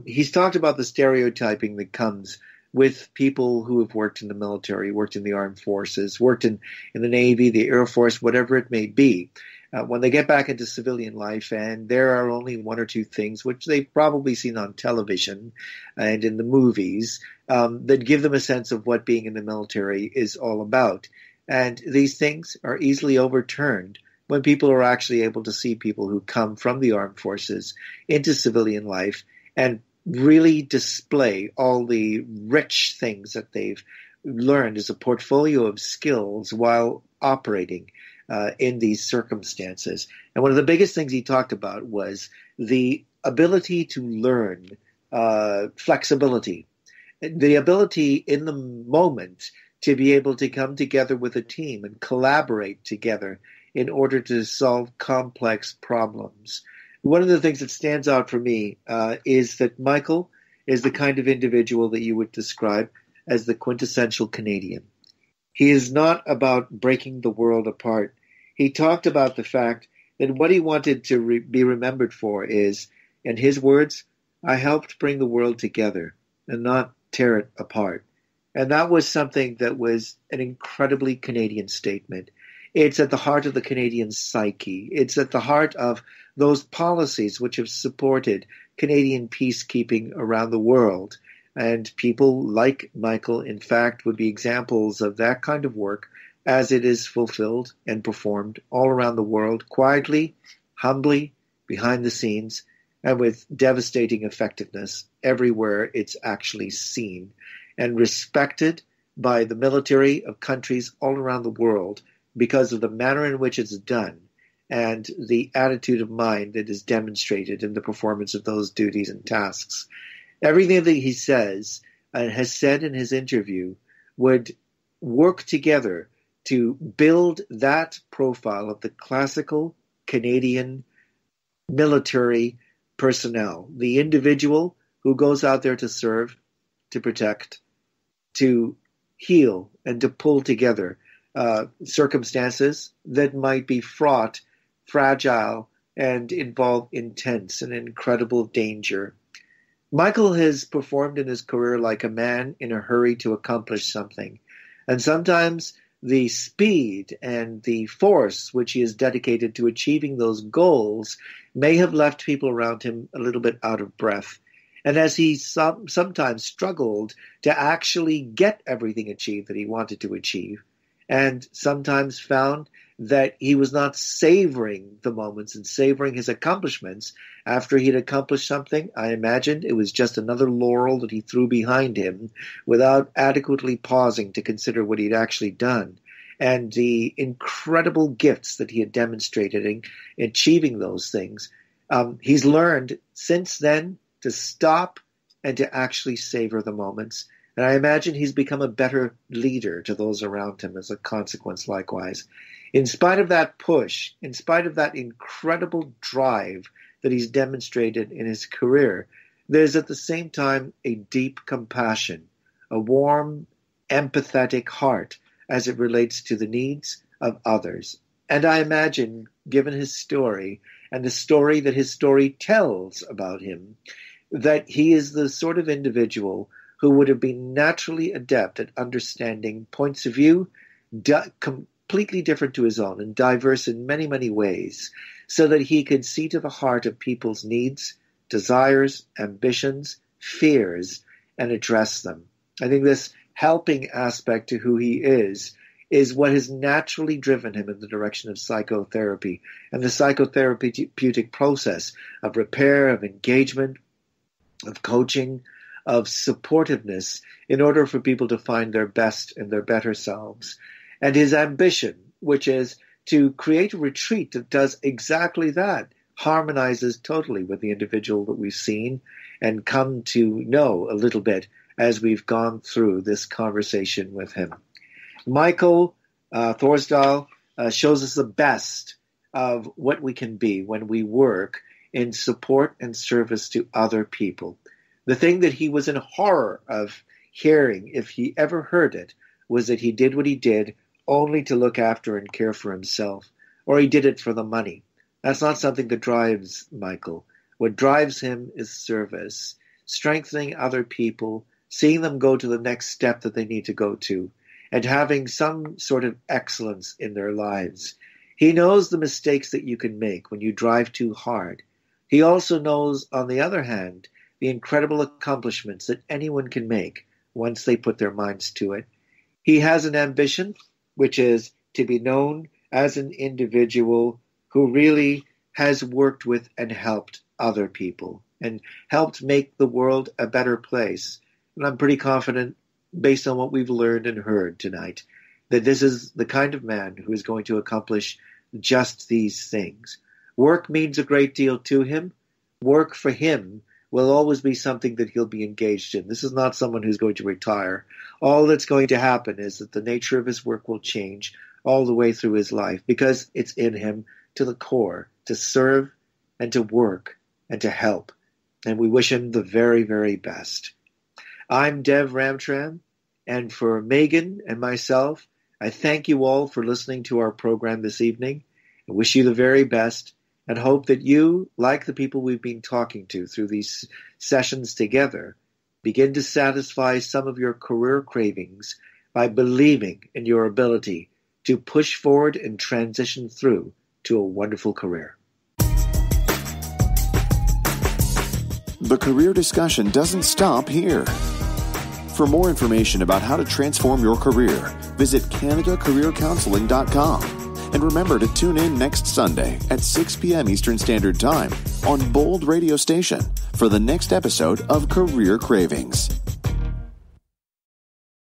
He's talked about the stereotyping that comes with people who have worked in the military, worked in the armed forces, worked in the Navy, the Air Force, whatever it may be. When they get back into civilian life, and there are only one or two things, which they've probably seen on television and in the movies, that give them a sense of what being in the military is all about. And these things are easily overturned when people are actually able to see people who come from the armed forces into civilian life and really display all the rich things that they've learned as a portfolio of skills while operating in these circumstances. And one of the biggest things he talked about was the ability to learn flexibility, the ability in the moment to be able to come together with a team and collaborate together in order to solve complex problems. One of the things that stands out for me is that Michael is the kind of individual that you would describe as the quintessential Canadian. He is not about breaking the world apart. He talked about the fact that what he wanted to be remembered for is, in his words, I helped bring the world together and not tear it apart. And that was something that was an incredibly Canadian statement. It's at the heart of the Canadian psyche. It's at the heart of those policies which have supported Canadian peacekeeping around the world. And people like Michael, in fact, would be examples of that kind of work as it is fulfilled and performed all around the world, quietly, humbly, behind the scenes, and with devastating effectiveness everywhere it's actually seen, and respected by the military of countries all around the world because of the manner in which it's done and the attitude of mind that is demonstrated in the performance of those duties and tasks. Everything that he says and has said in his interview would work together to build that profile of the classical Canadian military personnel, the individual who goes out there to serve, to protect, to heal, and to pull together circumstances that might be fraught, fragile, and involve intense and incredible danger. Michael has performed in his career like a man in a hurry to accomplish something. And sometimes the speed and the force which he has dedicated to achieving those goals may have left people around him a little bit out of breath. And as he sometimes struggled to actually get everything achieved that he wanted to achieve, and sometimes found that he was not savoring the moments and savoring his accomplishments after he'd accomplished something, I imagined it was just another laurel that he threw behind him without adequately pausing to consider what he'd actually done and the incredible gifts that he had demonstrated in achieving those things. He's learned since then to stop and to actually savor the moments. And I imagine he's become a better leader to those around him as a consequence likewise. In spite of that push, in spite of that incredible drive that he's demonstrated in his career, there's at the same time a deep compassion, a warm, empathetic heart as it relates to the needs of others. And I imagine, given his story and the story that his story tells about him, that he is the sort of individual who would have been naturally adept at understanding points of view completely different to his own and diverse in many, many ways, so that he could see to the heart of people's needs, desires, ambitions, fears, and address them. I think this helping aspect to who he is what has naturally driven him in the direction of psychotherapy and the psychotherapeutic process of repair, of engagement, of coaching, of supportiveness in order for people to find their best and their better selves. And his ambition, which is to create a retreat that does exactly that, harmonizes totally with the individual that we've seen and come to know a little bit as we've gone through this conversation with him. Michael Thorsdahl shows us the best of what we can be when we work in support and service to other people. The thing that he was in horror of hearing, if he ever heard it, was that he did what he did only to look after and care for himself, or he did it for the money. That's not something that drives Michael. What drives him is service, strengthening other people, seeing them go to the next step that they need to go to, and having some sort of excellence in their lives. He knows the mistakes that you can make when you drive too hard. He also knows, on the other hand, the incredible accomplishments that anyone can make once they put their minds to it. He has an ambition, which is to be known as an individual who really has worked with and helped other people and helped make the world a better place. And I'm pretty confident, based on what we've learned and heard tonight, that this is the kind of man who is going to accomplish just these things. Work means a great deal to him. Work for him will always be something that he'll be engaged in. This is not someone who's going to retire. All that's going to happen is that the nature of his work will change all the way through his life because it's in him to the core to serve and to work and to help. And we wish him the very, very best. I'm Dev Ramcharan, and for Megan and myself, I thank you all for listening to our program this evening. I wish you the very best, and hope that you, like the people we've been talking to through these sessions together, begin to satisfy some of your career cravings by believing in your ability to push forward and transition through to a wonderful career. The career discussion doesn't stop here. For more information about how to transform your career, visit CanadaCareerCounseling.com. And remember to tune in next Sunday at 6 p.m. Eastern Standard Time on Bold Radio Station for the next episode of Career Cravings.